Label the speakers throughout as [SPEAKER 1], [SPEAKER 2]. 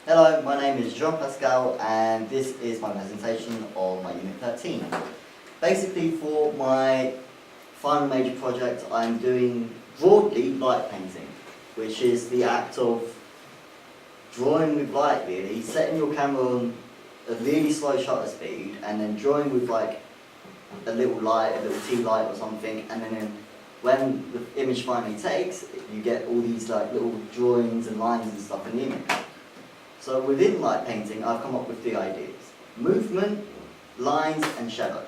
[SPEAKER 1] Hello, my name is Jean-Pascal and this is my presentation of my Unit 13. Basically for my final major project I'm doing broadly light painting, which is the act of drawing with light really, setting your camera on a really slow shutter speed and then drawing with like a little light, a little tea light or something, and then when the image finally takes, you get all these like little drawings and lines and stuff in the image. So within light painting, I've come up with three ideas: movement, lines, and shadow.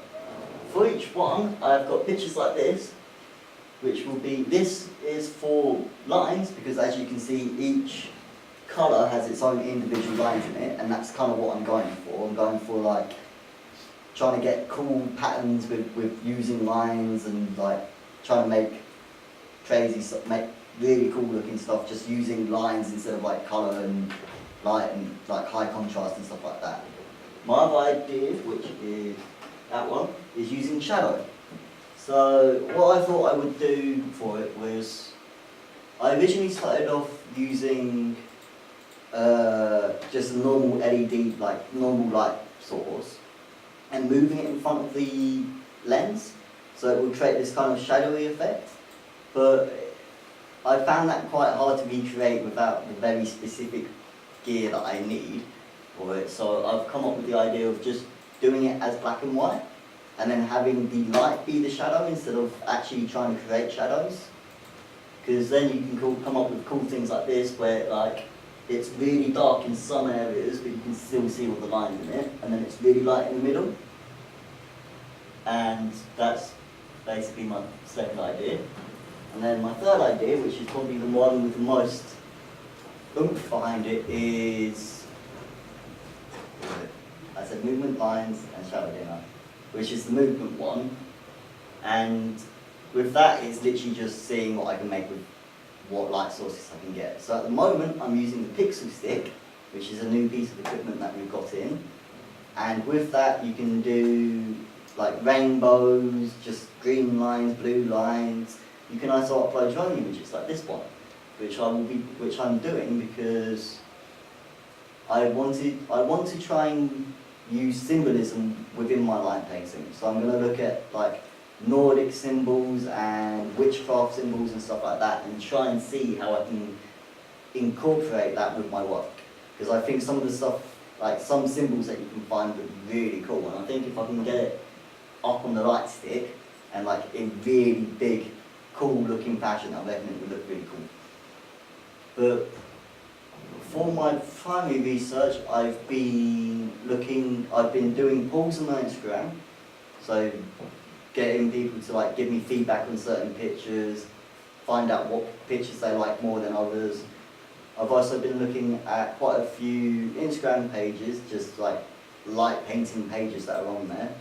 [SPEAKER 1] For each one, I've got pictures like this, which will be, this is for lines, because as you can see, each colour has its own individual lines in it, and that's kind of what I'm going for. I'm going for like, trying to get cool patterns with using lines and like, trying to make crazy stuff, make really cool looking stuff, just using lines instead of like colour and light and like high contrast and stuff like that. My other idea, which is that one, is using shadow. So what I thought I would do for it was, I originally started off using just a normal LED, like normal light source, and moving it in front of the lens, so it would create this kind of shadowy effect. But I found that quite hard to recreate without the very specific gear that I need for it, so I've come up with the idea of just doing it as black and white and then having the light be the shadow instead of actually trying to create shadows, because then you can come up with cool things like this where like it's really dark in some areas but you can still see all the lines in it, and then it's really light in the middle. And that's basically my second idea. And then my third idea, which is probably the one with the most oomph behind it, is, I said movement, lines, and shadow dinner, which is the movement one. And with that, it's literally just seeing what I can make with what light sources I can get. So at the moment, I'm using the pixel stick, which is a new piece of equipment that we've got in. And with that, you can do like rainbows, just green lines, blue lines. You can also upload your own images like this one, which I'm doing because I want to try and use symbolism within my light painting. So I'm going to look at like Nordic symbols and witchcraft symbols and stuff like that, and try and see how I can incorporate that with my work. Because I think some of the stuff, like some symbols that you can find, are really cool, and I think if I can get it up on the light stick and like in really big, cool looking fashion, I reckon it would look really cool. But for my primary research, I've been doing polls on my Instagram, so getting people to like give me feedback on certain pictures, find out what pictures they like more than others. I've also been looking at quite a few Instagram pages, just like light painting pages that are on there,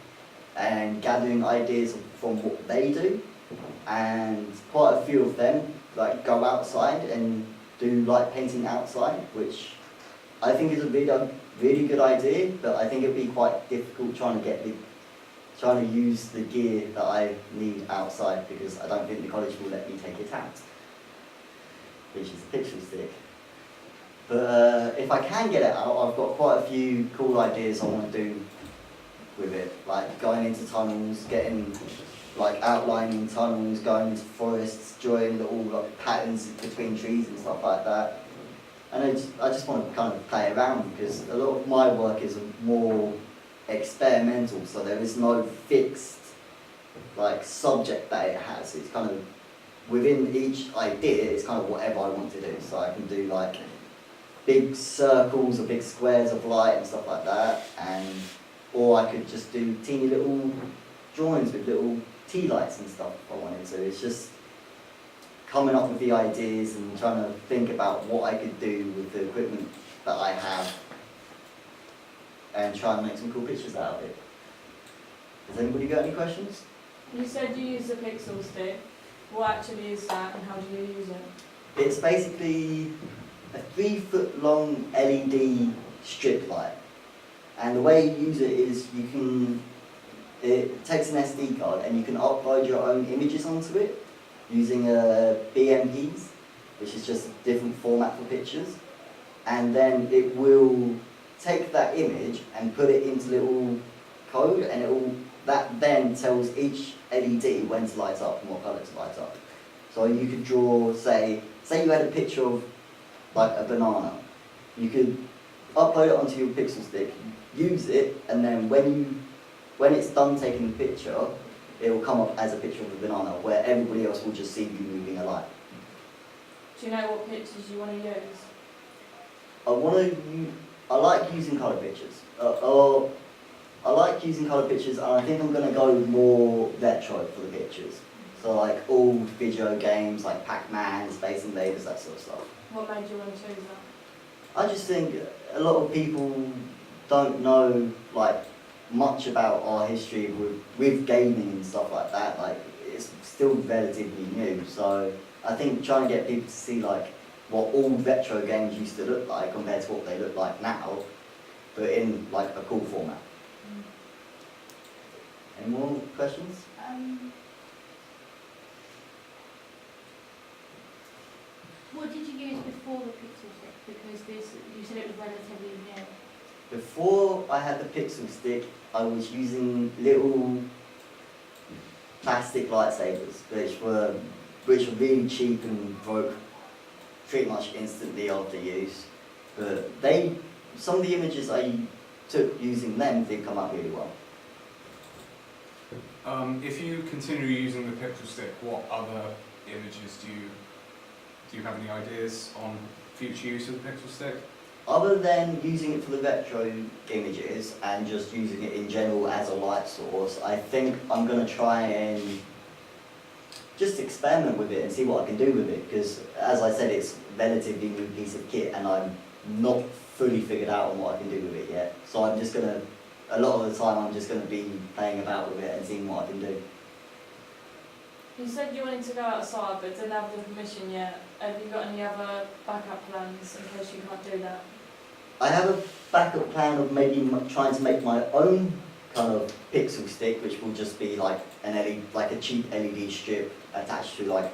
[SPEAKER 1] and gathering ideas from what they do. And quite a few of them like go outside and do light painting outside, which I think is a really good idea, but I think it'd be quite difficult trying to use the gear that I need outside, because I don't think the college will let me take it out, which is the pixel stick. But if I can get it out, I've got quite a few cool ideas I want to do with it, like going into tunnels, getting like outlining tunnels, going into forests, drawing little like patterns between trees and stuff like that. And I just want to kind of play around, because a lot of my work is more experimental, so there is no fixed like subject that it has. It's kind of within each idea, it's kind of whatever I want to do. So I can do like big circles or big squares of light and stuff like that, or I could just do teeny little drawings with little tea lights and stuff if I wanted to. It's just coming up with the ideas and trying to think about what I could do with the equipment that I have, and try and make some cool pictures out of it. Has anybody got any questions?
[SPEAKER 2] You said you use a pixel stick. What actually is that, and how do you use it?
[SPEAKER 1] It's basically a 3-foot long LED strip light. And the way you use it is it takes an SD card and you can upload your own images onto it using BMPs, which is just a different format for pictures. and then it will take that image and put it into little code, and that then tells each LED when to light up and what colour to light up. So you could draw, say you had a picture of like a banana. You could upload it onto your pixel stick, use it, and then when it's done taking the picture, it will come up as a picture of a banana, where everybody else will just see you moving a light.
[SPEAKER 2] Do you know what pictures you want to use?
[SPEAKER 1] I like using colour pictures. I like using colour pictures, and I think I'm going to go more retro for the pictures. So like old video games like Pac-Man, Space Invaders, that sort of stuff.
[SPEAKER 2] What made you want to choose that?
[SPEAKER 1] I just think a lot of people don't know like much about our history with gaming and stuff like that. Like it's still relatively new, so I think trying to get people to see like what old retro games used to look like compared to what they look like now, but in like a cool format. Any more questions?
[SPEAKER 3] What did you use before the pixel stick? Because you said it was relatively new.
[SPEAKER 1] Before I had the pixel stick, I was using little plastic lightsabers, which were really cheap and broke pretty much instantly after use. But some of the images I took using them did come out really well.
[SPEAKER 4] If you continue using the pixel stick, what other images do you have any ideas on future use of the pixel stick?
[SPEAKER 1] Other than using it for the retro images and just using it in general as a light source, I think I'm going to try and just experiment with it and see what I can do with it, because as I said, it's a relatively new piece of kit and I'm not fully figured out on what I can do with it yet. So I'm just going to, a lot of the time I'm just going to be playing about with it and seeing what I can do.
[SPEAKER 2] You said you wanted to go outside but didn't have the permission yet. Have you got any other backup plans in case you can't do that?
[SPEAKER 1] I have a backup plan of maybe trying to make my own kind of pixel stick, which will just be like an LED, like a cheap LED strip attached to like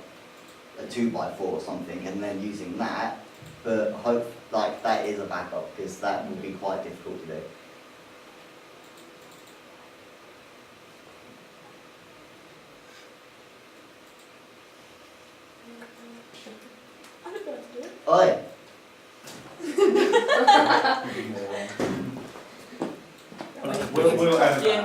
[SPEAKER 1] a 2x4 or something, and then using that. But hope like that is a backup, because that will be quite difficult to do.
[SPEAKER 2] I don't know what to do.
[SPEAKER 1] Oi!
[SPEAKER 4] We'll edit that out.